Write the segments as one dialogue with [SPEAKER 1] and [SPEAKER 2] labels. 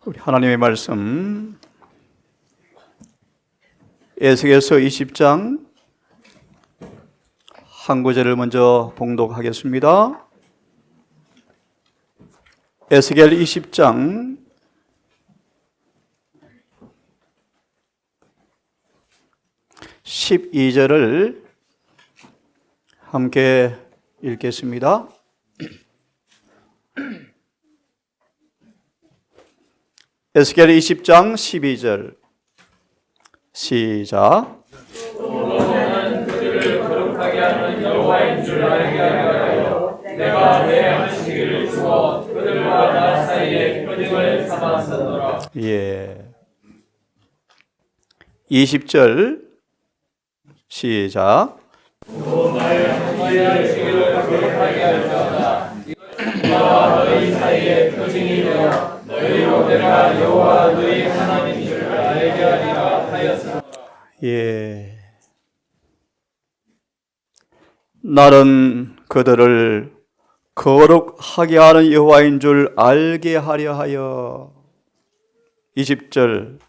[SPEAKER 1] 우리 하나님의 말씀 에스겔서 20장 한 구절을 먼저 봉독하겠습니다. 에스겔 20장 12절을 함께 읽겠습니다. 에스겔 20장 12절 시작.
[SPEAKER 2] 너는 그들을 거룩하게 하는 여호와인 줄 알게 하여 내가 내 안식일을 주어 그들과 나 사이에 표징을 삼았었노라.
[SPEAKER 1] 예. 20절 시작.
[SPEAKER 2] 또 나의 안식일을 거룩하게 할지어다. 너와 너희 사이에 표징이 되어 너희로 내가 여호와 너희 하나님인 줄 알게 하리라 하였으나.
[SPEAKER 1] 예. 나는 그들을 거룩하게 하는 여호와인 줄 알게 하려 하여. 20절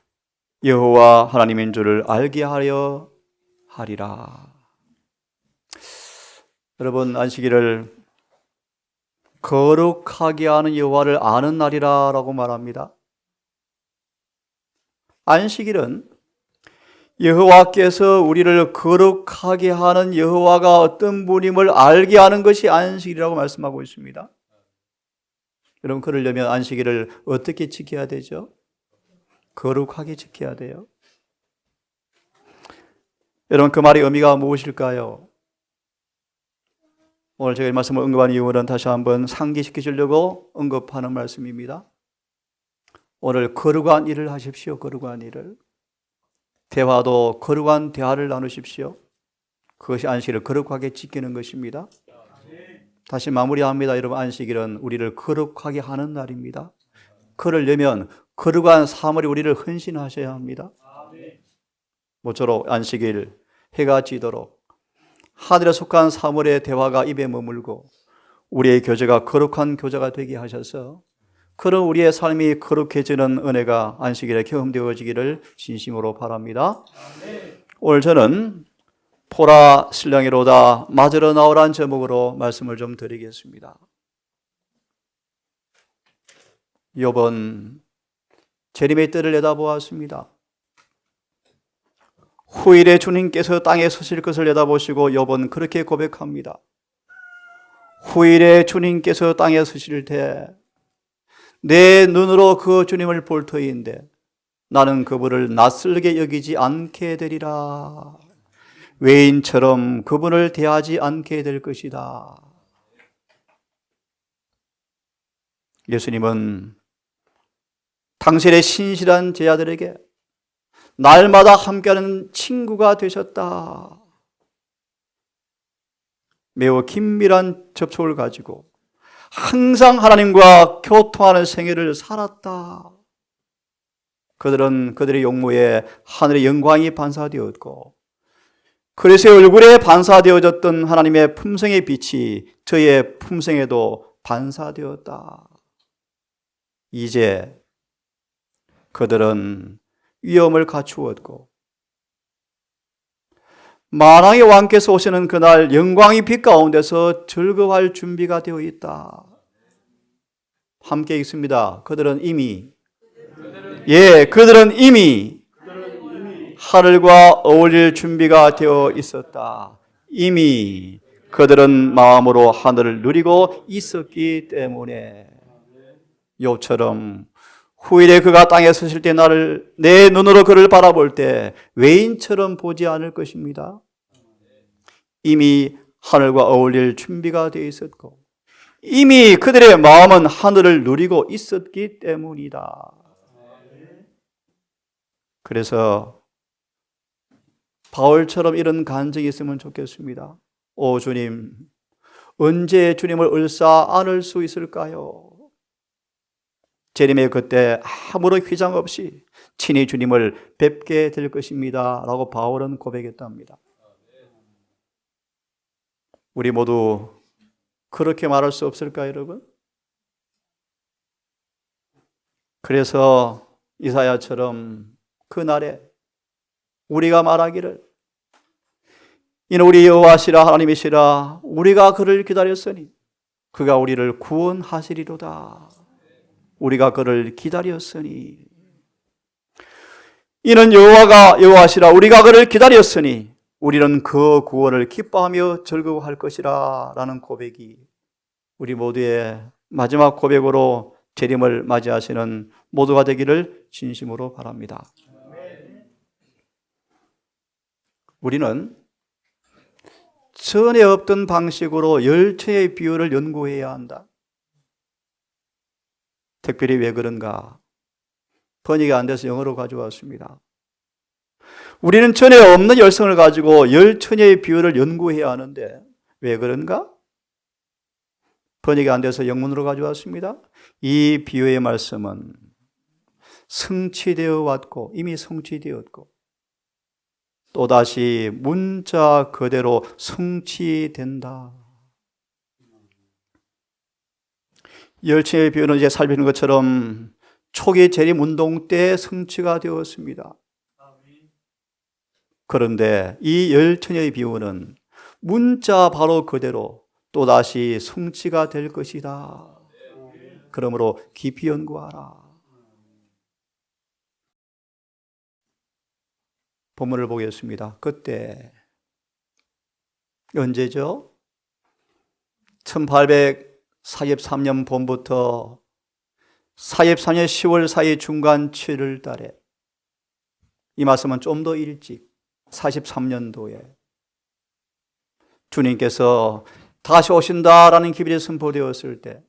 [SPEAKER 1] 여호와 하나님인 줄을 알게 하려 하리라. 여러분, 안식일을 거룩하게 하는 여호와를 아는 날이라고 말합니다. 안식일은 여호와께서 우리를 거룩하게 하는 여호와가 어떤 분임을 알게 하는 것이 안식일이라고 말씀하고 있습니다. 여러분, 그러려면 안식일을 어떻게 지켜야 되죠? 거룩하게 지켜야 돼요. 여러분, 그 말의 의미가 무엇일까요? 오늘 제가 이 말씀을 언급한 이유는 다시 한번 상기시켜 주려고 언급하는 말씀입니다. 오늘 거룩한 일을 하십시오. 거룩한 일을. 대화도 거룩한 대화를 나누십시오. 그것이 안식일을 거룩하게 지키는 것입니다. 다시 마무리합니다. 여러분, 안식일은 우리를 거룩하게 하는 날입니다. 그러려면 거룩한 사물이 우리를 헌신하셔야 합니다. 모쪼록 안식일 해가 지도록 하늘에 속한 사물의 대화가 입에 머물고 우리의 교제가 거룩한 교제가 되게 하셔서 그런 우리의 삶이 거룩해지는 은혜가 안식일에 경험되어지기를 진심으로 바랍니다. 오늘 저는 보라 신랑이로다 맞으러 나오란 제목으로 말씀을 좀 드리겠습니다. 욥은 재림의 때를 내다보았습니다. 후일에 주님께서 땅에 서실 것을 내다보시고 욥은 그렇게 고백합니다. 후일에 주님께서 땅에 서실 때 내 눈으로 그 주님을 볼 터인데 나는 그분을 낯설게 여기지 않게 되리라. 외인처럼 그분을 대하지 않게 될 것이다. 예수님은 당신의 신실한 제자들에게 날마다 함께하는 친구가 되셨다. 매우 긴밀한 접촉을 가지고 항상 하나님과 교통하는 생애를 살았다. 그들은 그들의 용모에 하늘의 영광이 반사되었고 그리스도의 얼굴에 반사되어졌던 하나님의 품성의 빛이 저의 품성에도 반사되었다. 이제 그들은 위엄을 갖추었고 만왕의 왕께서 오시는 그날 영광의 빛 가운데서 즐거워할 준비가 되어 있다. 함께 읽습니다. 그들은 이미 하늘과 어울릴 준비가 되어 있었다. 이미 그들은 마음으로 하늘을 누리고 있었기 때문에 욥처럼 후일에 그가 땅에 서실 때 나를 내 눈으로 그를 바라볼 때 외인처럼 보지 않을 것입니다. 이미 하늘과 어울릴 준비가 되어 있었고 이미 그들의 마음은 하늘을 누리고 있었기 때문이다. 그래서 바울처럼 이런 간증이 있으면 좋겠습니다. 오 주님, 언제 주님을 을사 안을 수 있을까요? 재림의 그때 아무런 휘장 없이 친히 주님을 뵙게 될 것입니다 라고 바울은 고백했답니다. 우리 모두 그렇게 말할 수 없을까요, 여러분? 그래서 이사야처럼 그날에 우리가 말하기를 이는 우리 여호와시라 하나님이시라 우리가 그를 기다렸으니 그가 우리를 구원하시리로다. 우리가 그를 기다렸으니 이는 여호와시라 우리가 그를 기다렸으니 우리는 그 구원을 기뻐하며 즐거워할 것이라 라는 고백이 우리 모두의 마지막 고백으로 재림을 맞이하시는 모두가 되기를 진심으로 바랍니다. 우리는 전에 없던 방식으로 열처의 비유를 연구해야 한다. 특별히 왜 그런가? 번역이 안 돼서 영어로 가져왔습니다. 우리는 전에 없는 열성을 가지고 열처녀의 비유를 연구해야 하는데 왜 그런가? 번역이 안 돼서 영문으로 가져왔습니다. 이 비유의 말씀은 성취되어 왔고 이미 성취되었고 또다시 문자 그대로 성취된다. 열처녀의 비유는 이제 살피는 것처럼 초기 재림운동 때 성취가 되었습니다. 그런데 이 열처녀의 비유는 문자 바로 그대로 또다시 성취가 될 것이다. 그러므로 깊이 연구하라. 본문을 보겠습니다. 그때 언제죠? 1843년 봄부터 44년 10월 사이 중간 7월 달에 이 말씀은 좀 더 일찍 43년도에 주님께서 다시 오신다라는 기별이 선포되었을 때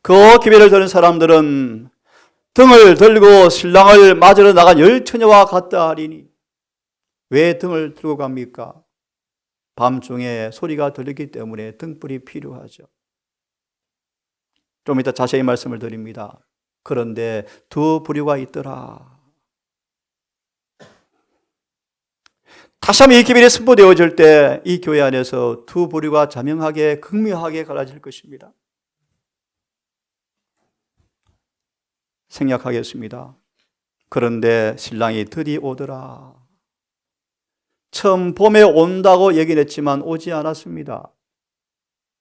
[SPEAKER 1] 그 기별을 들은 사람들은 등을 들고 신랑을 맞으러 나간 열처녀와 같다 하리니 왜 등을 들고 갑니까? 밤중에 소리가 들리기 때문에 등불이 필요하죠. 좀 이따 자세히 말씀을 드립니다. 그런데 두 부류가 있더라. 다시 한번 이 기별이 선포되어질 때 이 교회 안에서 두 부류가 자명하게 극명하게 갈라질 것입니다. 생략하겠습니다. 그런데 신랑이 드디 오더라. 처음 봄에 온다고 얘기는 했지만 오지 않았습니다.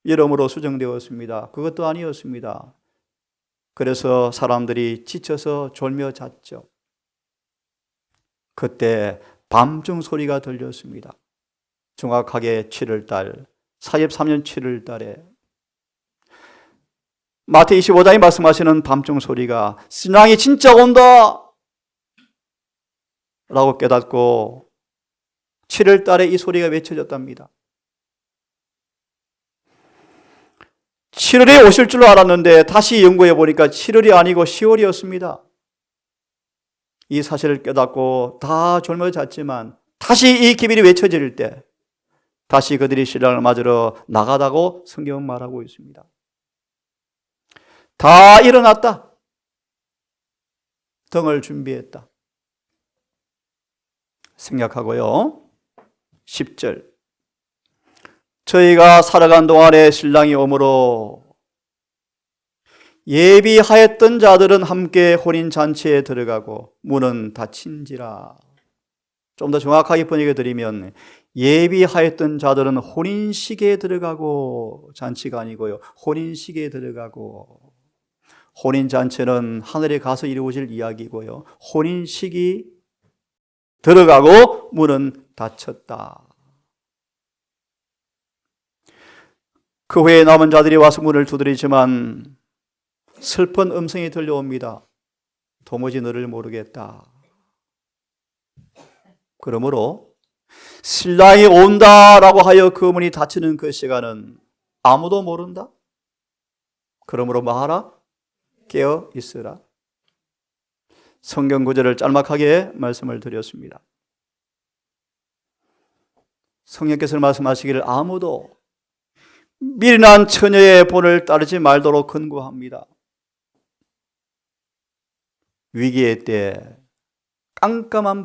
[SPEAKER 1] 여름으로 수정되었습니다. 그것도 아니었습니다. 그래서 사람들이 지쳐서 졸며 잤죠. 그때 밤중 소리가 들렸습니다. 정확하게 7월달 43년 7월달에 마태 25장이 말씀하시는 밤중 소리가 신랑이 진짜 온다 라고 깨닫고 7월달에 이 소리가 외쳐졌답니다. 7월에 오실 줄 알았는데 다시 연구해 보니까 7월이 아니고 10월이었습니다. 이 사실을 깨닫고 다 졸며 잤지만 다시 이 기별이 외쳐질 때 다시 그들이 신랑을 맞으러 나가다고 성경은 말하고 있습니다. 다 일어났다. 등을 준비했다. 생략하고요. 10절 저희가 살아간 동안에 신랑이 오므로 예비하였던 자들은 함께 혼인잔치에 들어가고 문은 닫힌지라. 좀 더 정확하게 번역해 드리면 예비하였던 자들은 혼인식에 들어가고 잔치가 아니고요. 혼인식에 들어가고 혼인잔치는 하늘에 가서 이루어질 이야기고요. 혼인식이 들어가고 문은 닫혔다. 그 후에 남은 자들이 와서 문을 두드리지만 슬픈 음성이 들려옵니다. 도무지 너를 모르겠다. 그러므로 신랑이 온다라고 하여 그 문이 닫히는 그 시간은 아무도 모른다. 그러므로 뭐하라? 깨어 있으라. 성경 구절을 짤막하게 말씀을 드렸습니다. 성령께서 말씀하시기를 아무도 미리 난 처녀의 본을 따르지 말도록 권고합니다. 위기의 때 깜깜한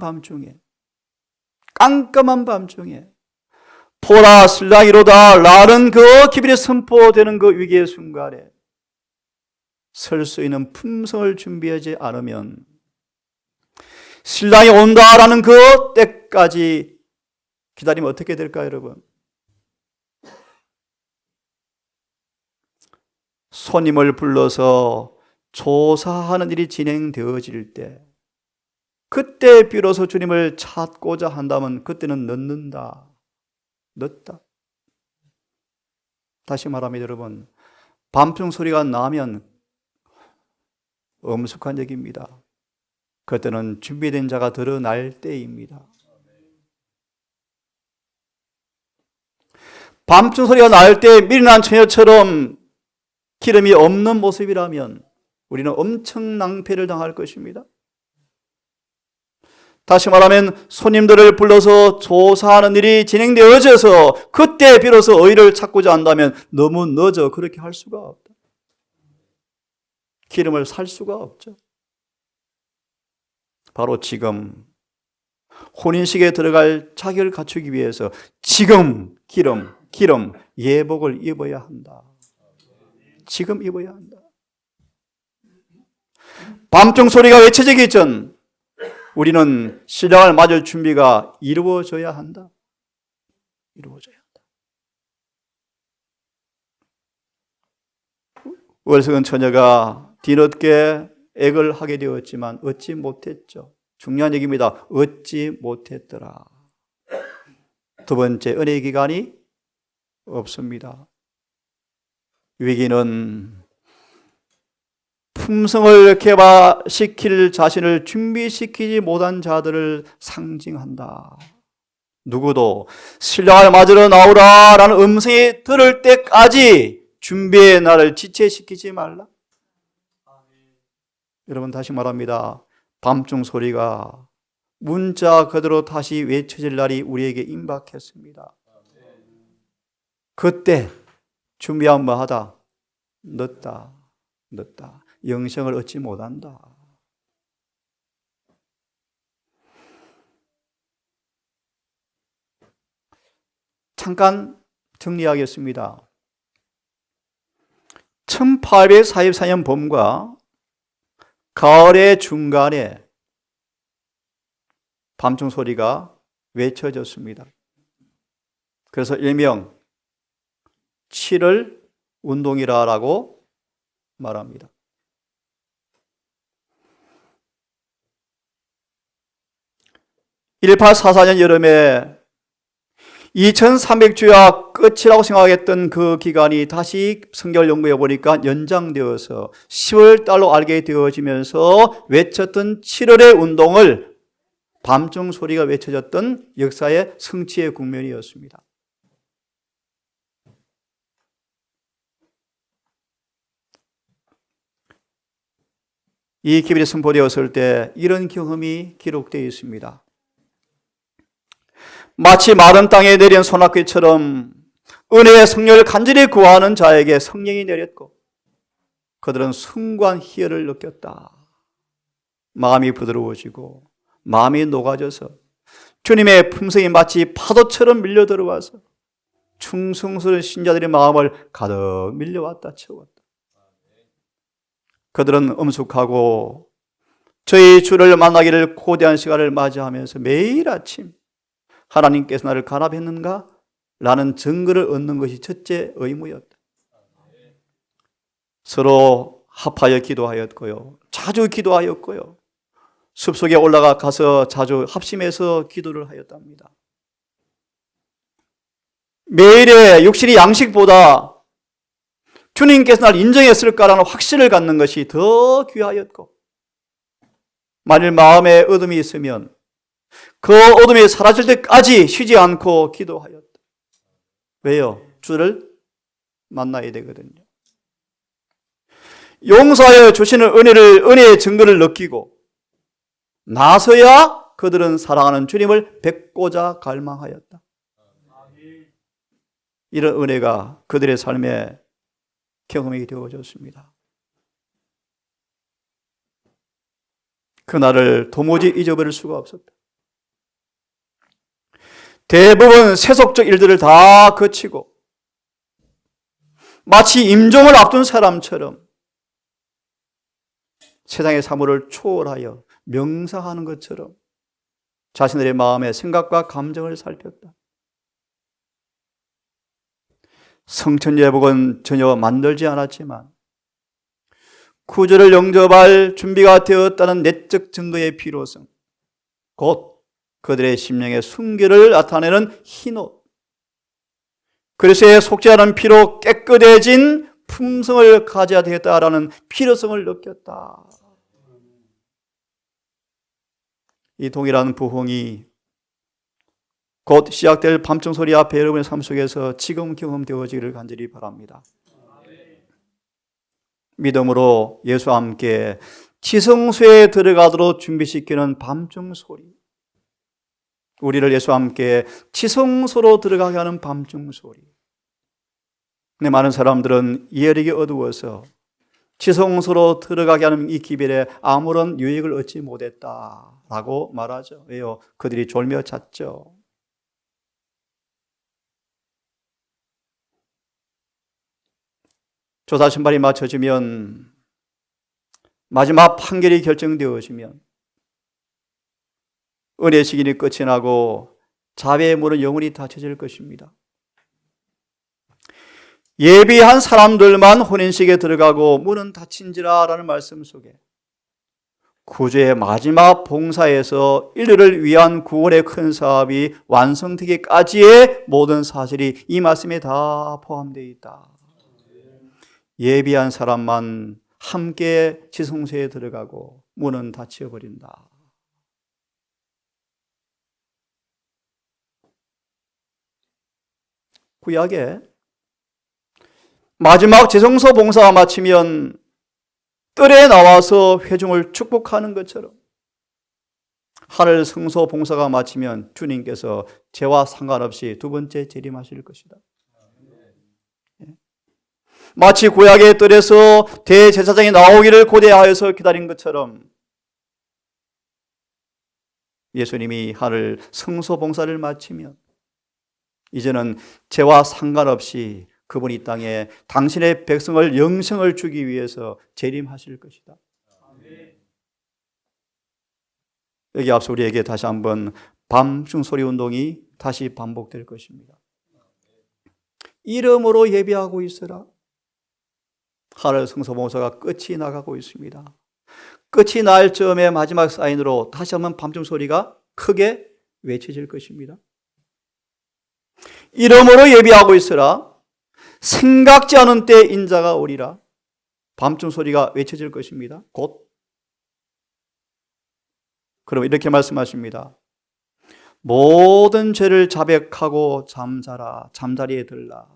[SPEAKER 1] 밤중에 보라 신랑이로다 라는 그 기별이 선포되는 그 위기의 순간에 설 수 있는 품성을 준비하지 않으면 신랑이 온다라는 그 때까지 기다리면 어떻게 될까요, 여러분? 손님을 불러서 조사하는 일이 진행되어질 때, 그때 비로소 주님을 찾고자 한다면 그때는 늦다. 다시 말합니다, 여러분. 밤중 소리가 나면 엄숙한 얘기입니다. 그때는 준비된 자가 드러날 때입니다. 밤중 소리가 날 때 미리 난 처녀처럼 기름이 없는 모습이라면 우리는 엄청 낭패를 당할 것입니다. 다시 말하면 손님들을 불러서 조사하는 일이 진행되어져서 그때 비로소 의를 찾고자 한다면 너무 늦어 그렇게 할 수가 없다. 기름을 살 수가 없죠. 바로 지금 혼인식에 들어갈 자격을 갖추기 위해서 지금 기름, 예복을 입어야 한다. 지금 입어야 한다. 밤중 소리가 외쳐지기 전 우리는 신랑을 맞을 준비가 이루어져야 한다. 이루어져야 한다. 어리석은 처녀가 뒤늦게 액을 하게 되었지만 얻지 못했죠. 중요한 얘기입니다. 얻지 못했더라. 두 번째, 은혜의 기간이 없습니다. 위기는 품성을 개발시킬 자신을 준비시키지 못한 자들을 상징한다. 누구도 신랑을 맞으러 나오라라는 음성이 들을 때까지 준비의 날을 지체시키지 말라. 여러분, 다시 말합니다. 밤중 소리가 문자 그대로 다시 외쳐질 날이 우리에게 임박했습니다. 그때 준비한 바 하다 늦다. 영생을 얻지 못한다. 잠깐 정리하겠습니다. 1844년 봄과 가을의 중간에 밤중 소리가 외쳐졌습니다. 그래서 일명 7월 운동이라고 말합니다. 1844년 여름에 2300주야 끝이라고 생각했던 그 기간이 다시 성경을 연구해 보니까 연장되어서 10월 달로 알게 되어지면서 외쳤던 7월의 운동을 밤중 소리가 외쳐졌던 역사의 성취의 국면이었습니다. 이 기별이 선포되었을 때 이런 경험이 기록되어 있습니다. 마치 마른 땅에 내린 소낙비처럼 은혜의 성령을 간절히 구하는 자에게 성령이 내렸고 그들은 순간 희열을 느꼈다. 마음이 부드러워지고 마음이 녹아져서 주님의 품성이 마치 파도처럼 밀려 들어와서 충성스러운 신자들의 마음을 가득 밀려왔다 채웠다. 그들은 엄숙하고 저희 주를 만나기를 고대한 시간을 맞이하면서 매일 아침 하나님께서 나를 간합했는가? 라는 증거를 얻는 것이 첫째 의무였다. 서로 합하여 기도하였고요. 자주 기도하였고요. 숲속에 올라가 가서 자주 합심해서 기도를 하였답니다. 매일의 육신의 양식보다 주님께서 날 인정했을까라는 확신을 갖는 것이 더 귀하였고 만일 마음에 어둠이 있으면 그 어둠이 사라질 때까지 쉬지 않고 기도하였다. 왜요? 주를 만나야 되거든요. 용서하여 주시는 은혜의 증거를 느끼고 나서야 그들은 사랑하는 주님을 뵙고자 갈망하였다. 이런 은혜가 그들의 삶에 경험이 되어졌습니다. 그날을 도무지 잊어버릴 수가 없었다. 대부분 세속적 일들을 다 거치고 마치 임종을 앞둔 사람처럼 세상의 사물을 초월하여 명상하는 것처럼 자신들의 마음의 생각과 감정을 살폈다. 성천예복은 전혀 만들지 않았지만 구주를 영접할 준비가 되었다는 내적 증거의 필요성, 곧 그들의 심령의 순결을 나타내는 흰옷, 그리스도의 속죄하는 피로 깨끗해진 품성을 가져야 되겠다라는 필요성을 느꼈다. 이 동일한 부흥이 곧 시작될 밤중 소리 앞에 여러분의 삶 속에서 지금 경험되어지기를 간절히 바랍니다. 믿음으로 예수와 함께 지성소에 들어가도록 준비시키는 밤중 소리, 우리를 예수와 함께 지성소로 들어가게 하는 밤중 소리. 근데 많은 사람들은 이해력이 어두워서 지성소로 들어가게 하는 이 기별에 아무런 유익을 얻지 못했다라고 말하죠. 왜요? 그들이 졸며 잤죠. 조사 심판이 맞춰지면, 마지막 판결이 결정되어지면 은혜의 시기는 끝이 나고 자비의 문은 영원히 닫혀질 것입니다. 예비한 사람들만 혼인식에 들어가고 문은 닫힌지라 라는 말씀 속에 구주의 마지막 봉사에서 인류를 위한 구원의 큰 사업이 완성되기까지의 모든 사실이 이 말씀에 다 포함되어 있다. 예비한 사람만 함께 지성소에 들어가고 문은 닫혀버린다. 구약에 마지막 지성소 봉사가 마치면 뜰에 나와서 회중을 축복하는 것처럼 하늘 성소 봉사가 마치면 주님께서 죄와 상관없이 두 번째 재림하실 것이다. 마치 구약의 뜰에서 대제사장이 나오기를 고대하여서 기다린 것처럼 예수님이 하늘 성소 봉사를 마치면 이제는 죄와 상관없이 그분이 이 땅에 당신의 백성을 영생을 주기 위해서 재림하실 것이다. 여기 앞서 우리에게 다시 한번 밤중 소리 운동이 다시 반복될 것입니다. 이름으로 예비하고 있으라. 하늘 성소 봉사가 끝이 나가고 있습니다. 끝이 날 즈음의 마지막 사인으로 다시 한번 밤중 소리가 크게 외쳐질 것입니다. 이름으로 예비하고 있으라. 생각지 않은 때 인자가 오리라. 밤중 소리가 외쳐질 것입니다. 곧. 그럼 이렇게 말씀하십니다. 모든 죄를 자백하고 잠자라. 잠자리에 들라.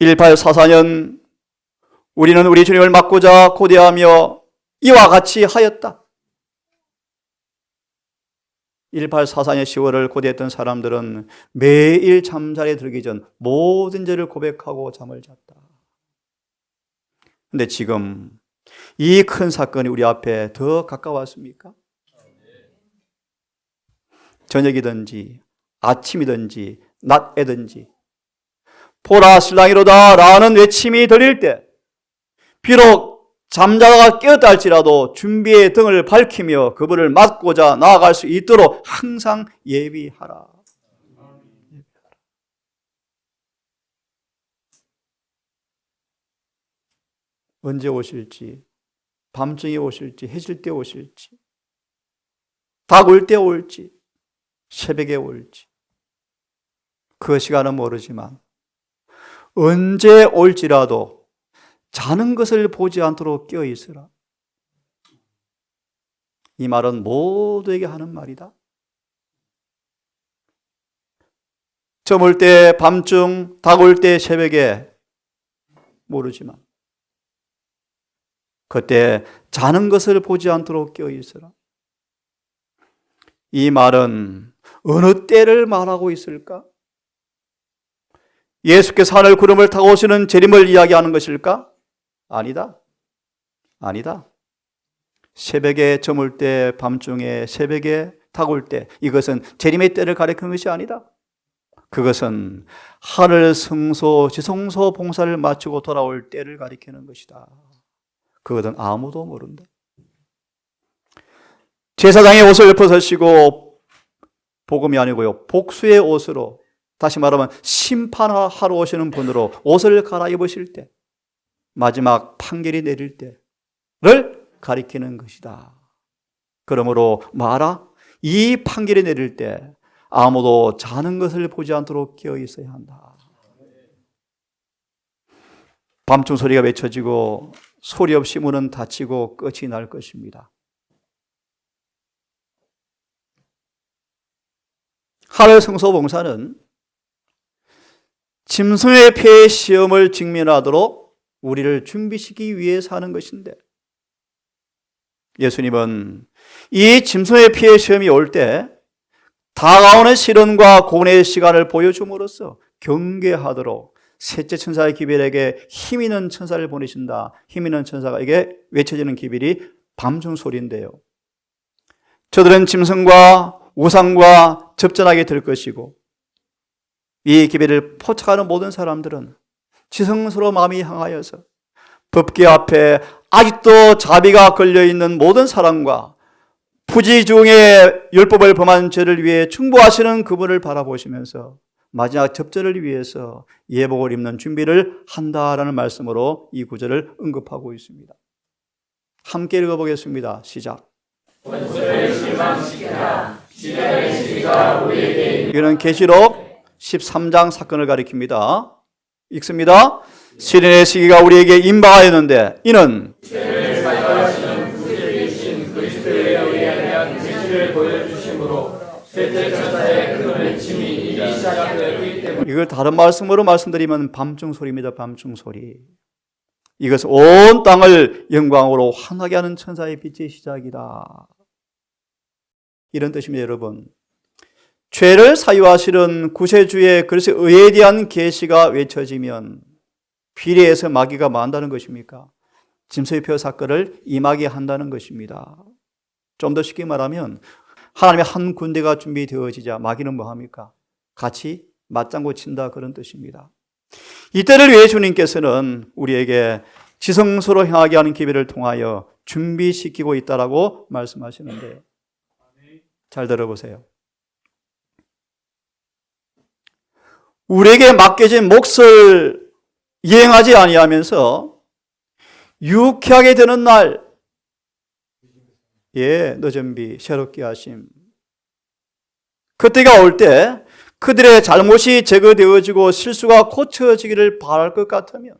[SPEAKER 1] 1844년 우리는 우리 주님을 맞고자 고대하며 이와 같이 하였다. 1844년 10월을 고대했던 사람들은 매일 잠자리에 들기 전 모든 죄를 고백하고 잠을 잤다. 그런데 지금 이 큰 사건이 우리 앞에 더 가까웠습니까? 저녁이든지 아침이든지 낮에든지 보라 신랑이로다 라는 외침이 들릴 때 비록 잠자다가 깨었다 할지라도 준비의 등을 밝히며 그분을 맞고자 나아갈 수 있도록 항상 예비하라. 언제 오실지, 밤중에 오실지, 해질 때 오실지, 닭 올 때 올지, 새벽에 올지 그 시간은 모르지만 언제 올지라도 자는 것을 보지 않도록 깨어 있으라. 이 말은 모두에게 하는 말이다. 저물 때 밤중, 닭 올 때 새벽에 모르지만 그때 자는 것을 보지 않도록 깨어 있으라. 이 말은 어느 때를 말하고 있을까? 예수께서 하늘 구름을 타고 오시는 재림을 이야기하는 것일까? 아니다. 아니다. 새벽에 저물 때, 밤중에, 새벽에 닭 올 때, 이것은 재림의 때를 가리키는 것이 아니다. 그것은 하늘 성소, 지성소 봉사를 마치고 돌아올 때를 가리키는 것이다. 그것은 아무도 모른다. 제사장의 옷을 벗으시고 복음이 아니고요, 복수의 옷으로, 다시 말하면 심판하러 오시는 분으로 옷을 갈아입으실 때, 마지막 판결이 내릴 때를 가리키는 것이다. 그러므로 말아, 이 판결이 내릴 때 아무도 자는 것을 보지 않도록 깨어 있어야 한다. 밤중 소리가 외쳐지고 소리 없이 문은 닫히고 끝이 날 것입니다. 하늘 성소봉사는 짐승의 폐의 시험을 직면하도록 우리를 준비시키기 위해서 하는 것인데, 예수님은 이 짐승의 피의 시험이 올 때 다가오는 시련과 고뇌의 시간을 보여줌으로써 경계하도록 셋째 천사의 기별에게 힘 있는 천사를 보내신다. 힘 있는 천사에게 외쳐지는 기별이 밤중 소리인데요, 저들은 짐승과 우상과 접전하게 될 것이고, 이 기별을 포착하는 모든 사람들은 지성스러운 마음이 향하여서 법계 앞에 아직도 자비가 걸려있는 모든 사람과 부지 중에 율법을 범한 죄를 위해 충고하시는 그분을 바라보시면서 마지막 접전을 위해서 예복을 입는 준비를 한다라는 말씀으로 이 구절을 언급하고 있습니다. 함께 읽어보겠습니다. 시작. 이는 계시록 13장 사건을 가리킵니다. 읽습니다. 시련의 시기가 우리에게 임박하였는데 이는 죄를 사유하시는 구주에 계신 그리스도에 의한 계시를 보여주심으로 셋째 천사의 큰 외침이 이미 시작되었기 때문에, 이걸 다른 말씀으로 말씀드리면 밤중 소리입니다. 밤중 소리. 이것은 온 땅을 영광으로 환하게 하는 천사의 빛의 시작이다. 이런 뜻입니다. 여러분, 죄를 사유하시는 구세주의 그리스도의 의에 대한 계시가 외쳐지면 비례해서 마귀가 만다는 것입니까? 짐승의 표 사건을 임하게 한다는 것입니다. 좀 더 쉽게 말하면 하나님의 한 군대가 준비되어지자 마귀는 뭐합니까? 같이 맞장구 친다, 그런 뜻입니다. 이때를 위해 주님께서는 우리에게 지성소로 향하게 하는 기회를 통하여 준비시키고 있다라고 말씀하시는데요, 잘 들어보세요. 우리에게 맡겨진 몫을 이행하지 아니하면서 유쾌하게 되는 날, 늦은 비 새롭게 하심, 그때가 올 때 그들의 잘못이 제거되어지고 실수가 고쳐지기를 바랄 것 같으면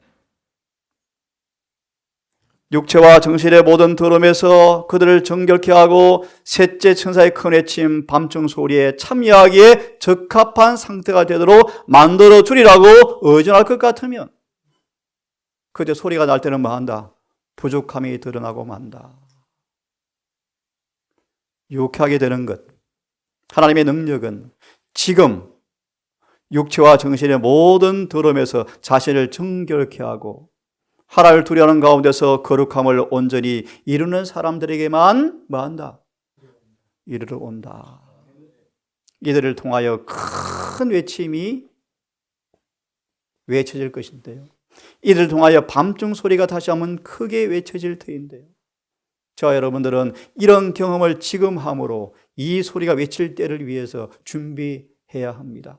[SPEAKER 1] 육체와 정신의 모든 더러움에서 그들을 정결케 하고 셋째 천사의 큰 외침 밤중 소리에 참여하기에 적합한 상태가 되도록 만들어 주리라고 의존할 것 같으면 그때 소리가 날 때는 뭐한다? 부족함이 드러나고 만다. 유쾌하게 되는 것, 하나님의 능력은 지금 육체와 정신의 모든 더러움에서 자신을 정결케 하고 하나님을 두려워하는 가운데서 거룩함을 온전히 이루는 사람들에게만 뭐한다? 이르러 온다. 이들을 통하여 큰 외침이 외쳐질 것인데요, 이들을 통하여 밤중 소리가 다시 한번 크게 외쳐질 터인데요, 저와 여러분들은 이런 경험을 지금 함으로 이 소리가 외칠 때를 위해서 준비해야 합니다.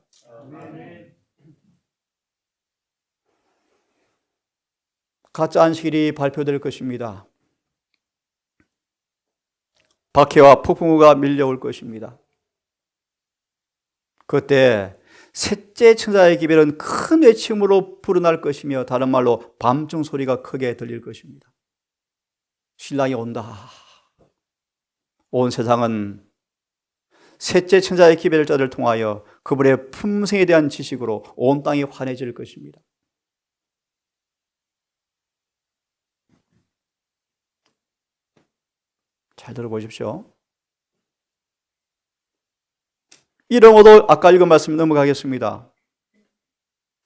[SPEAKER 1] 가짜 안식일이 발표될 것입니다. 박해와 폭풍우가 밀려올 것입니다. 그때 셋째 천사의 기별은 큰 외침으로 불어날 것이며, 다른 말로 밤중 소리가 크게 들릴 것입니다. 신랑이 온다. 온 세상은 셋째 천사의 기별자를 통하여 그분의 품성에 대한 지식으로 온 땅이 환해질 것입니다. 잘 들어보십시오. 이러고도 아까 읽은 말씀 넘어가겠습니다.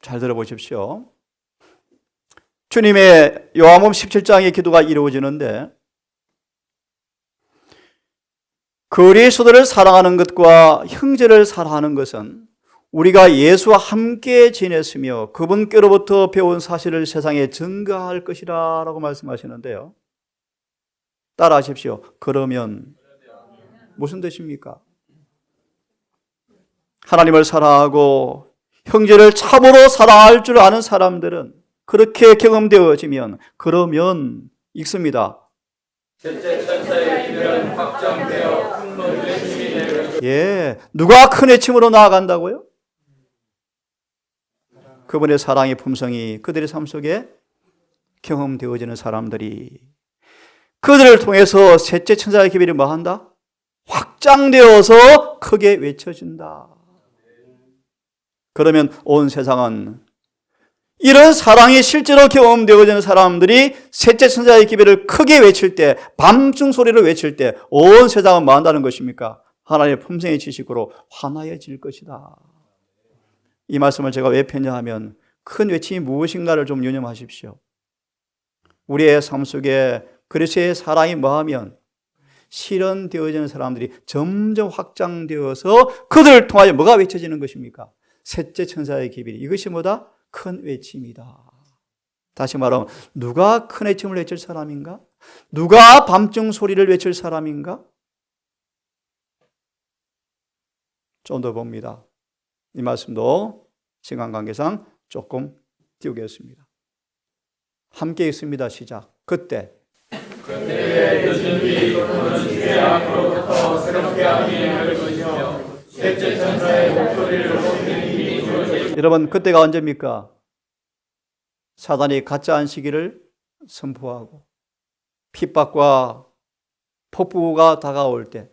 [SPEAKER 1] 잘 들어보십시오. 주님의 요한복음 17장의 기도가 이루어지는데, 그리스도를 사랑하는 것과 형제를 사랑하는 것은 우리가 예수와 함께 지냈으며 그분께로부터 배운 사실을 세상에 증거할 것이라 라고 말씀하시는데요, 따라 하십시오. 그러면 무슨 뜻입니까? 하나님을 사랑하고 형제를 참으로 사랑할 줄 아는 사람들은 그렇게 경험되어지면 그러면 읽습니다.
[SPEAKER 2] 셋째 천사의 기별은 확장되어 큰 외침이 될 것이다.
[SPEAKER 1] 예, 누가 큰 외침으로 나아간다고요? 그분의 사랑의 품성이 그들의 삶 속에 경험되어지는 사람들이 그들을 통해서 셋째 천사의 기별이 뭐한다? 확장되어서 크게 외쳐진다. 그러면 온 세상은 이런 사랑이 실제로 경험되어지는 사람들이 셋째 천사의 기별을 크게 외칠 때, 밤중 소리로 외칠 때 온 세상은 뭐 한다는 것입니까? 하나님의 품성의 지식으로 환하여질 것이다. 이 말씀을 제가 왜 편려하면 큰 외침이 무엇인가를 좀 유념하십시오. 우리의 삶 속에 그리스도의 사랑이 뭐하면 실현되어지는 사람들이 점점 확장되어서 그들을 통하여 뭐가 외쳐지는 것입니까? 셋째 천사의 기별이. 이것이 뭐다? 큰 외침이다. 다시 말하면 누가 큰 외침을 외칠 사람인가? 누가 밤중 소리를 외칠 사람인가? 좀 더 봅니다. 이 말씀도 시간 관계상 조금 띄우겠습니다. 함께 읽습니다. 시작. 그때
[SPEAKER 2] 그때의 늦은 비 그는 주의 앞으로부터 새롭게 하니 할 것이며 셋째 천사의 목소리를 높이니
[SPEAKER 1] 여러분 그때가 언제입니까? 사단이 가짜 안식일을 선포하고 핍박과 폭풍우가 다가올 때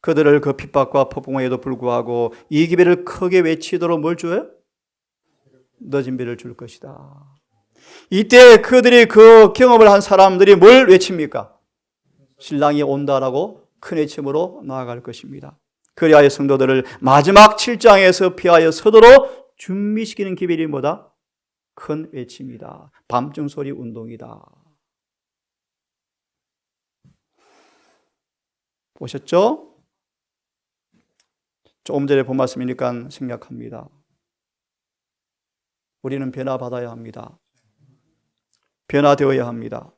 [SPEAKER 1] 그들을 그 핍박과 폭풍우에도 불구하고 이 기별을 크게 외치도록 뭘 줘요? 늦은 비를 줄 것이다. 이때 그들이 그 경험을 한 사람들이 뭘 외칩니까? 신랑이 온다라고 큰 외침으로 나아갈 것입니다. 그리하여 성도들을 마지막 7장에서 피하여 서도록 준비시키는 기별이 뭐다? 큰 외침이다. 밤중 소리 운동이다. 보셨죠? 조금 전에 본 말씀이니까 생략합니다. 우리는 변화받아야 합니다. 변화되어야 합니다.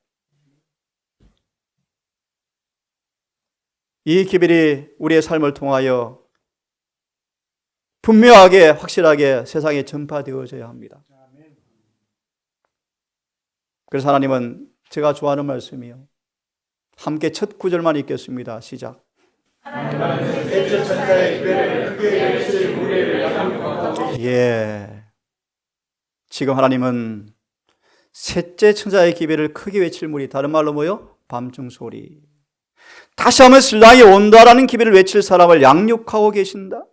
[SPEAKER 1] 이 기별이 우리의 삶을 통하여 분명하게 확실하게 세상에 전파되어져야 합니다. 그래서 하나님은 제가 좋아하는 말씀이요. 함께 첫 구절만 읽겠습니다. 시작.
[SPEAKER 2] 하나님은 셋째 천사의 기별을 크게 외칠 무리를 양육하고
[SPEAKER 1] 예. 지금 하나님은 셋째 천사의 기별을 크게 외칠 무리, 다른 말로 뭐요? 밤중 소리. 다시 한번 신랑이 온다라는 기별을 외칠 사람을 양육하고 계신다.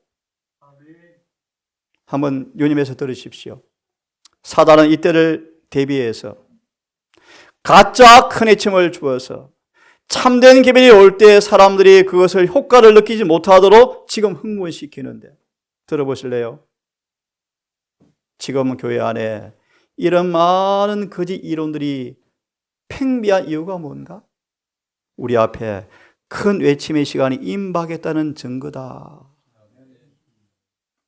[SPEAKER 1] 한번 유념해서 들으십시오. 사단은 이때를 대비해서 가짜 큰 외침을 주어서 참된 기별이 올 때 사람들이 그것을 효과를 느끼지 못하도록 지금 흥분시키는데 들어보실래요? 지금 교회 안에 이런 많은 거짓 이론들이 팽배한 이유가 뭔가? 우리 앞에 큰 외침의 시간이 임박했다는 증거다.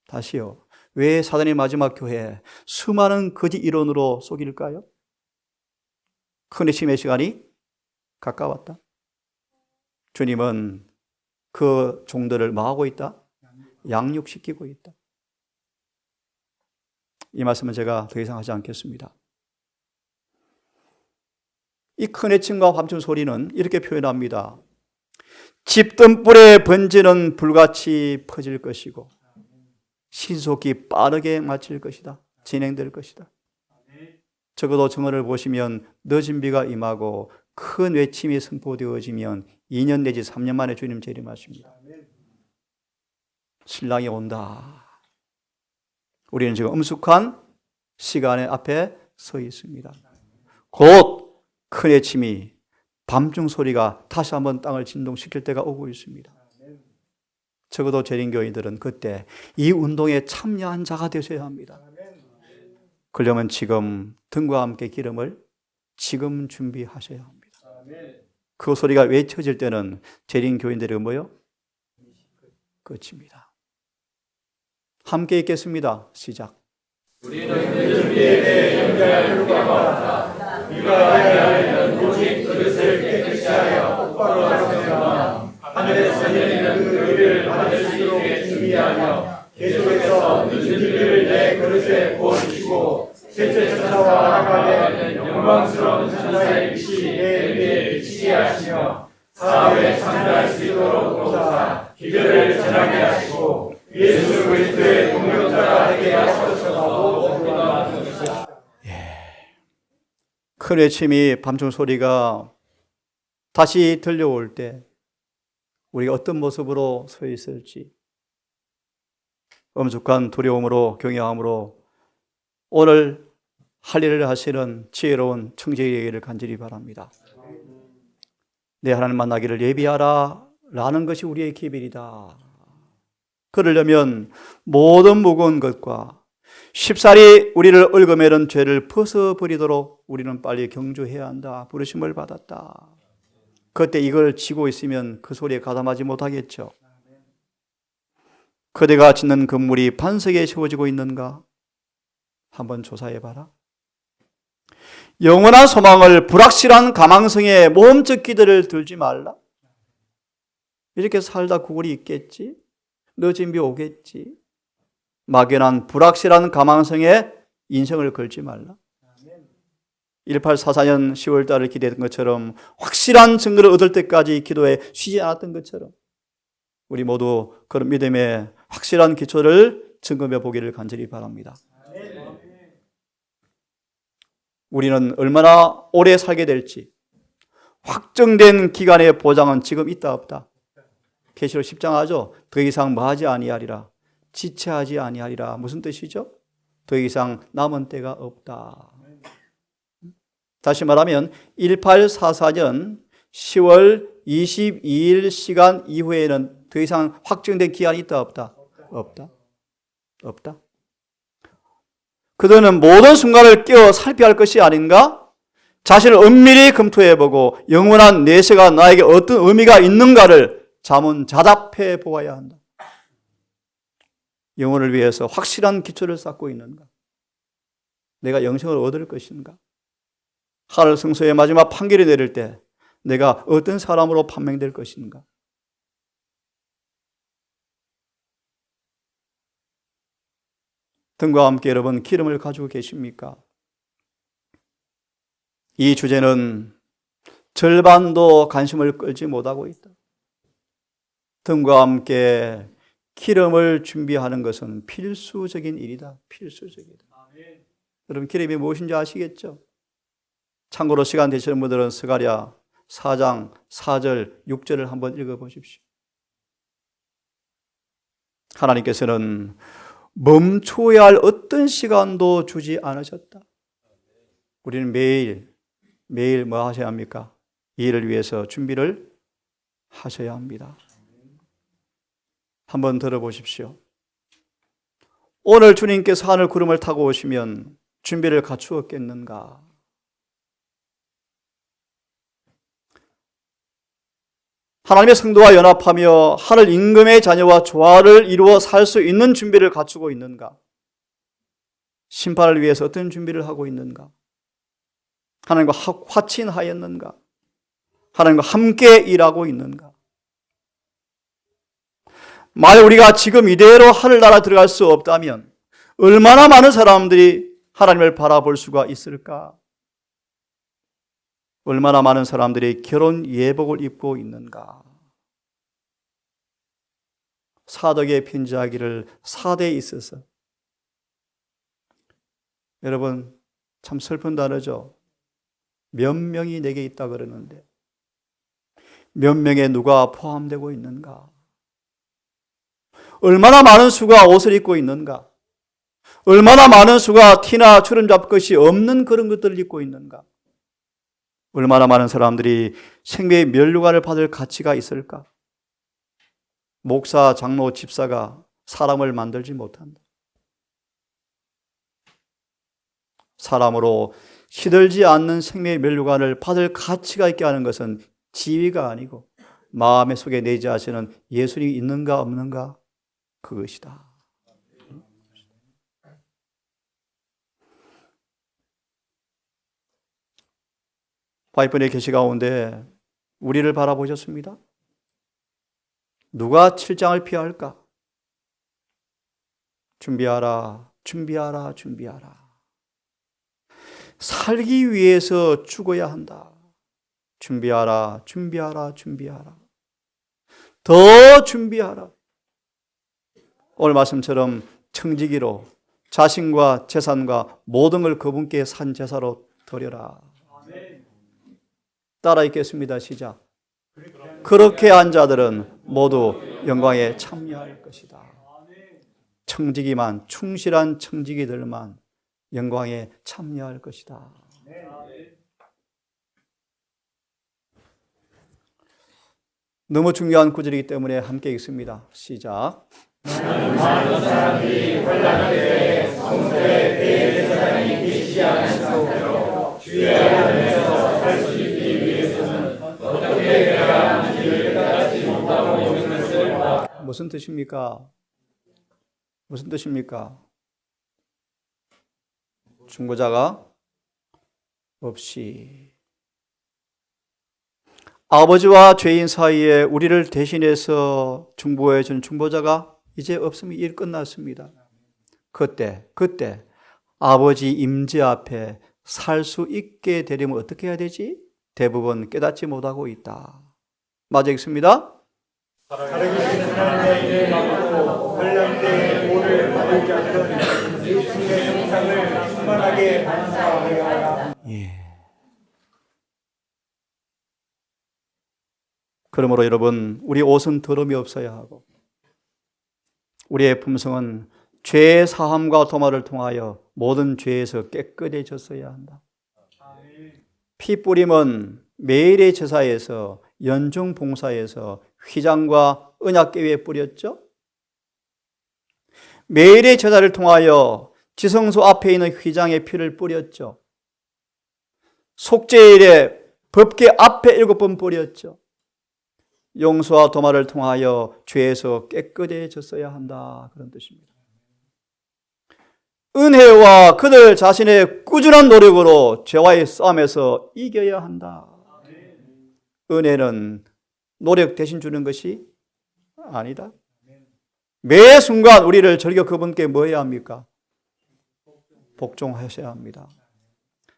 [SPEAKER 1] 다시요. 왜 사단의 마지막 교회에 수많은 거짓 이론으로 속일까요? 큰 외침의 시간이 가까웠다. 주님은 그 종들을 뭐하고 있다? 양육시키고 있다. 이 말씀은 제가 더 이상 하지 않겠습니다. 이 큰 외침과 밤중 소리는 이렇게 표현합니다. 집 등불에 번지는 불같이 퍼질 것이고 신속히 빠르게 마칠 것이다. 진행될 것이다. 적어도 증언을 보시면 늦은 비가 임하고 큰 외침이 선포되어지면 2년 내지 3년 만에 주님 재림하십니다. 신랑이 온다. 우리는 지금 엄숙한 시간의 앞에 서 있습니다. 곧 큰 외침이 밤중 소리가 다시 한번 땅을 진동시킬 때가 오고 있습니다. 적어도 재림교인들은 그때 이 운동에 참여한 자가 되셔야 합니다. 그러려면 지금 등과 함께 기름을 지금 준비하셔야 합니다. 그 소리가 외쳐질 때는 재림교인들이 뭐요? 끝입니다. 함께 읽겠습니다. 시작.
[SPEAKER 2] 우리는 늦은 비에 대해 연결할 필요가 없다. 네가 해야 할 일은 오직 그릇을 깨끗이 하여 아름다운 천사의 빛이 내 위에 비치게 하시며 사업에 참여할 수 있도록 도우사 기별을 전하게 하시고 예수 그리스도의 동역자가 되게 하소서라고 기도합니다.
[SPEAKER 1] 큰 외침이 밤중 소리가 다시 들려올 때 우리가 어떤 모습으로 서 있을지 엄숙한 두려움으로 경외함으로 오늘 할 일을 하시는 지혜로운 청지기를 간절히 바랍니다. 내 하나님 만나기를 예비하라 라는 것이 우리의 기별이다. 그러려면 모든 무거운 것과 쉽사리 우리를 얽어매는 죄를 벗어버리도록 우리는 빨리 경주해야 한다. 부르심을 받았다. 그때 이걸 지고 있으면 그 소리에 가담하지 못하겠죠. 그대가 짓는 건물이 반석에 세워지고 있는가? 한번 조사해봐라. 영원한 소망을 불확실한 가망성에 모험적 기대를 들지 말라. 이렇게 살다 구걸이 있겠지? 늦은 비 오겠지? 막연한 불확실한 가망성에 인생을 걸지 말라. 1844년 10월 달을 기대했던 것처럼 확실한 증거를 얻을 때까지 기도에 쉬지 않았던 것처럼 우리 모두 그런 믿음의 확실한 기초를 점검해 보기를 간절히 바랍니다. 우리는 얼마나 오래 살게 될지 확정된 기간의 보장은 지금 있다 없다. 계시록 10장 하죠. 더 이상 뭐하지 아니하리라. 지체하지 아니하리라. 무슨 뜻이죠? 더 이상 남은 때가 없다. 다시 말하면 1844년 10월 22일 시간 이후에는 더 이상 확정된 기한이 있다 없다? 없다. 없다. 그들은 모든 순간을 깨어 살펴야 할 것이 아닌가? 자신을 은밀히 검토해보고 영원한 내세가 나에게 어떤 의미가 있는가를 자문자답해 보아야 한다. 영혼을 위해서 확실한 기초를 쌓고 있는가? 내가 영생을 얻을 것인가? 하늘 성소의 마지막 판결이 내릴 때 내가 어떤 사람으로 판명될 것인가? 등과 함께 여러분 기름을 가지고 계십니까? 이 주제는 절반도 관심을 끌지 못하고 있다. 등과 함께 기름을 준비하는 것은 필수적인 일이다. 필수적이다. 여러분 기름이 무엇인지 아시겠죠? 참고로 시간 되시는 분들은 스가랴 4장 4절 6절을 한번 읽어보십시오. 하나님께서는 멈춰야 할 어떤 시간도 주지 않으셨다. 우리는 매일 뭐 하셔야 합니까? 이 일을 위해서 준비를 하셔야 합니다. 한번 들어보십시오. 오늘 주님께서 하늘 구름을 타고 오시면 준비를 갖추었겠는가? 하나님의 성도와 연합하며 하늘 임금의 자녀와 조화를 이루어 살 수 있는 준비를 갖추고 있는가? 심판을 위해서 어떤 준비를 하고 있는가? 하나님과 화친하였는가? 하나님과 함께 일하고 있는가? 만약 우리가 지금 이대로 하늘나라 들어갈 수 없다면 얼마나 많은 사람들이 하나님을 바라볼 수가 있을까? 얼마나 많은 사람들이 결혼 예복을 입고 있는가? 사덕에 편지하기를 사대에 있어서 여러분 참 슬픈 단어죠. 몇 명이 내게 있다 그러는데 몇 명의 누가 포함되고 있는가? 얼마나 많은 수가 옷을 입고 있는가? 얼마나 많은 수가 티나 주름 잡을 것이 없는 그런 것들을 입고 있는가? 얼마나 많은 사람들이 생명의 면류관을 받을 가치가 있을까? 목사, 장로, 집사가 사람을 만들지 못한다. 사람으로 시들지 않는 생명의 면류관을 받을 가치가 있게 하는 것은 지위가 아니고 마음의 속에 내재하시는 예수님이 있는가 없는가? 그것이다. 바이번의 계시 가운데 우리를 바라보셨습니다. 누가 7장을 피할까? 준비하라, 준비하라, 준비하라. 살기 위해서 죽어야 한다. 준비하라, 준비하라, 준비하라. 더 준비하라. 오늘 말씀처럼 청지기로 자신과 재산과 모든 걸 그분께 산 제사로 드려라. 따라 읽겠습니다. 시작. 그렇게 한 자들은 모두 영광에 참여할 것이다. 청지기만, 충실한 청지기들만 영광에 참여할 것이다. 너무 중요한 구절이기 때문에 함께 읽습니다. 시작.
[SPEAKER 2] 많은 사람들이 환난에 성소에 대제사장이 계시지 않은 상태로 주의 안에서 살 수 있기 위해서는 어떻게 해야 하는지를 깨닫지 못하고 있는 것을 봐.
[SPEAKER 1] 무슨 뜻입니까? 무슨 뜻입니까? 중보자가 없이 아버지와 죄인 사이에 우리를 대신해서 중보해 준 중보자가 이제 없으면 일 끝났습니다. 그때 아버지 임재 앞에 살 수 있게 되려면 어떻게 해야 되지? 대부분 깨닫지 못하고 있다. 맞아 읽습니다.
[SPEAKER 2] 살아계신 하나님의 일을 맡고 환난 때에 오를 받을 자들은 예수님의 형상을 충만하게 반사하여야 하라.
[SPEAKER 1] 그러므로 여러분, 우리 옷은 더러움이 없어야 하고 우리의 품성은 죄의 사함과 도마를 통하여 모든 죄에서 깨끗해졌어야 한다. 피 뿌림은 매일의 제사에서 연중 봉사에서 휘장과 언약궤에 뿌렸죠. 매일의 제사를 통하여 지성소 앞에 있는 휘장에 피를 뿌렸죠. 속죄일에 법궤 앞에 7번 뿌렸죠. 용서와 도마를 통하여 죄에서 깨끗해졌어야 한다. 그런 뜻입니다. 은혜와 그들 자신의 꾸준한 노력으로 죄와의 싸움에서 이겨야 한다. 은혜는 노력 대신 주는 것이 아니다. 매 순간 우리를 절겨 그분께 뭐 해야 합니까? 복종하셔야 합니다.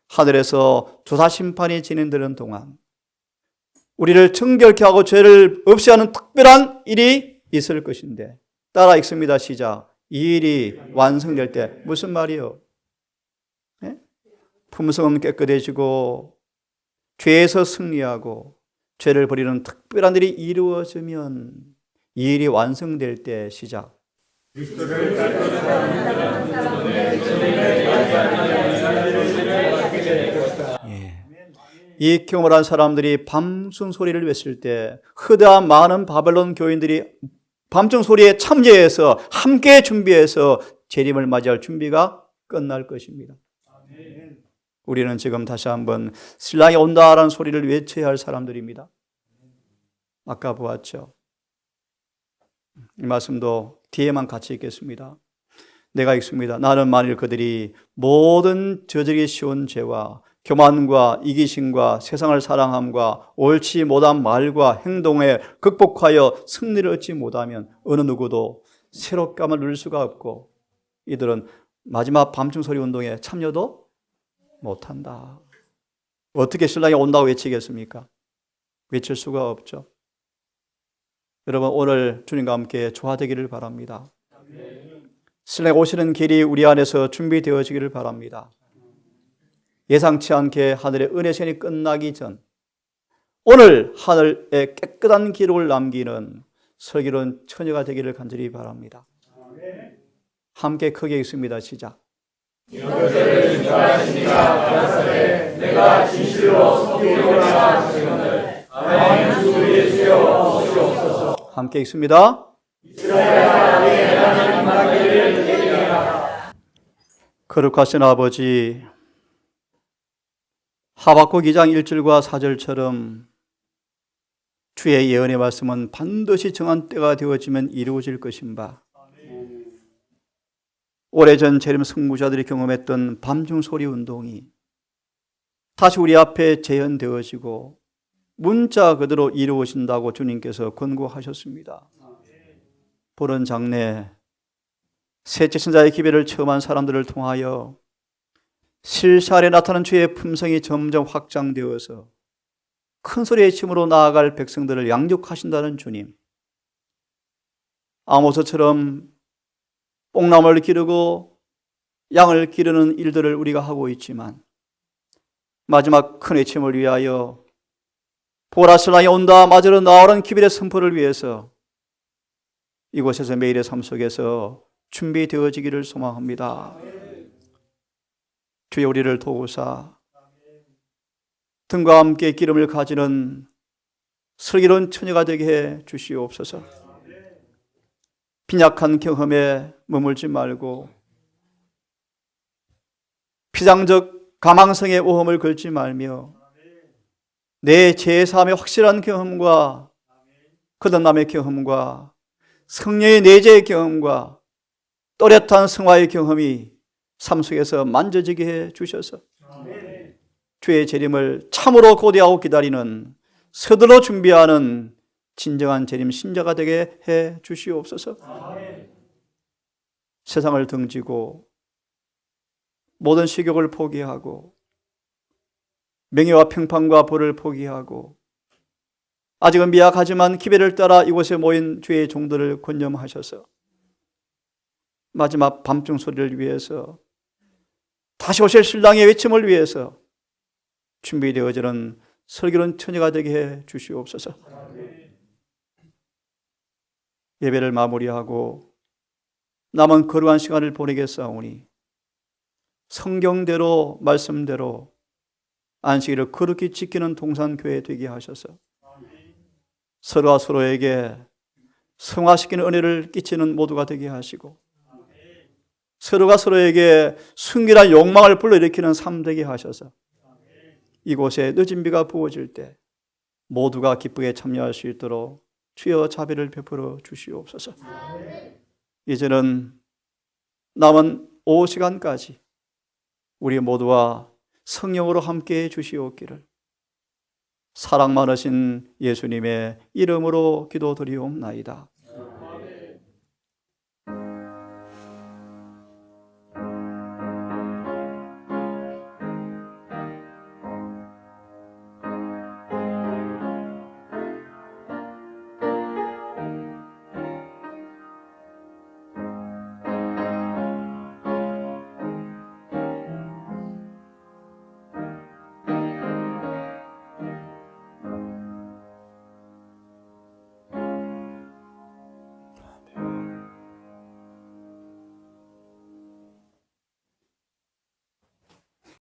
[SPEAKER 1] 하늘에서 조사 심판이 진행되는 동안 우리를 정결케 하고 죄를 없이 하는 특별한 일이 있을 것인데, 따라 읽습니다. 시작. 이 일이 완성될 때 무슨 말이요? 네? 품성은 깨끗해지고 죄에서 승리하고 죄를 버리는 특별한 일이 이루어지면 이 일이 완성될 때 시작. 이 경험을 한 사람들이 밤중 소리를 외칠 때 흐드한 많은 바벨론 교인들이 밤중 소리에 참여해서 함께 준비해서 재림을 맞이할 준비가 끝날 것입니다. 우리는 지금 다시 한번 신랑이 온다라는 소리를 외쳐야 할 사람들입니다. 아까 보았죠. 이 말씀도 뒤에만 같이 읽겠습니다. 내가 읽습니다. 나는 만일 그들이 모든 저지르기 쉬운 죄와 교만과 이기심과 세상을 사랑함과 옳지 못한 말과 행동에 극복하여 승리를 얻지 못하면 어느 누구도 새롭감을 누릴 수가 없고 이들은 마지막 밤중 소리 운동에 참여도 못한다. 어떻게 신랑이 온다고 외치겠습니까? 외칠 수가 없죠. 여러분, 오늘 주님과 함께 조화되기를 바랍니다. 신랑이 오시는 길이 우리 안에서 준비되어지기를 바랍니다. 예상치 않게 하늘의 은혜 시간이 끝나기 전 오늘 하늘에 깨끗한 기록을 남기는 슬기로운 처녀가 되기를 간절히 바랍니다. 함께 크게 읽습니다. 시작.
[SPEAKER 2] 이것을 인도하시니가 받았으되 내가 진실로 속이오나 하시거늘 아멘 주 예수여 주옵소서.
[SPEAKER 1] 함께 읽습니다.
[SPEAKER 2] 이스라엘 하나님 임하기를 기대하라.
[SPEAKER 1] 거룩하신 아버지, 하박국 2장 1절과 4절처럼 주의 예언의 말씀은 반드시 정한 때가 되어지면 이루어질 것인 바, 오래전 재림 승무자들이 경험했던 밤중 소리 운동이 다시 우리 앞에 재현되어지고 문자 그대로 이루어진다고 주님께서 권고하셨습니다. 보른 장래 셋째 신자의 기별을 체험한 사람들을 통하여 실사에 나타난 주의 품성이 점점 확장되어서 큰 소리의 침으로 나아갈 백성들을 양육하신다는 주님. 아모스처럼 뽕나무를 기르고 양을 기르는 일들을 우리가 하고 있지만 마지막 큰 외침을 위하여 보라 신랑이 온다 맞으러 나오는 기별의 선포를 위해서 이곳에서 매일의 삶 속에서 준비되어지기를 소망합니다. 주여 우리를 도우사 등과 함께 기름을 가지는 슬기로운 처녀가 되게 해 주시옵소서. 빈약한 경험에 머물지 말고 피상적 가망성의 오험을 걸지 말며 내 제사함의 확실한 경험과 거듭남의 경험과 성령의 내재의 경험과 또렷한 성화의 경험이 삶 속에서 만져지게 해 주셔서 주의 재림을 참으로 고대하고 기다리는 서둘러 준비하는 진정한 재림 신자가 되게 해 주시옵소서. 세상을 등지고 모든 식욕을 포기하고 명예와 평판과 부를 포기하고 아직은 미약하지만 기별을 따라 이곳에 모인 주의 종들을 권념하셔서 마지막 밤중 소리를 위해서 다시 오실 신랑의 외침을 위해서 준비되어지는 슬기로운 처녀가 되게 해 주시옵소서. 예배를 마무리하고 남은 거룩한 시간을 보내겠사오니 성경대로 말씀대로 안식일을 거룩히 지키는 동산교회 되게 하셔서 서로와 서로에게 성화시키는 은혜를 끼치는 모두가 되게 하시고 서로가 서로에게 순결한 욕망을 불러일으키는 삶 되게 하셔서 이곳에 늦은 비가 부어질 때 모두가 기쁘게 참여할 수 있도록 주여 자비를 베풀어 주시옵소서. 이제는 남은 오후 시간까지 우리 모두와 성령으로 함께해 주시옵기를 사랑 많으신 예수님의 이름으로 기도드리옵나이다.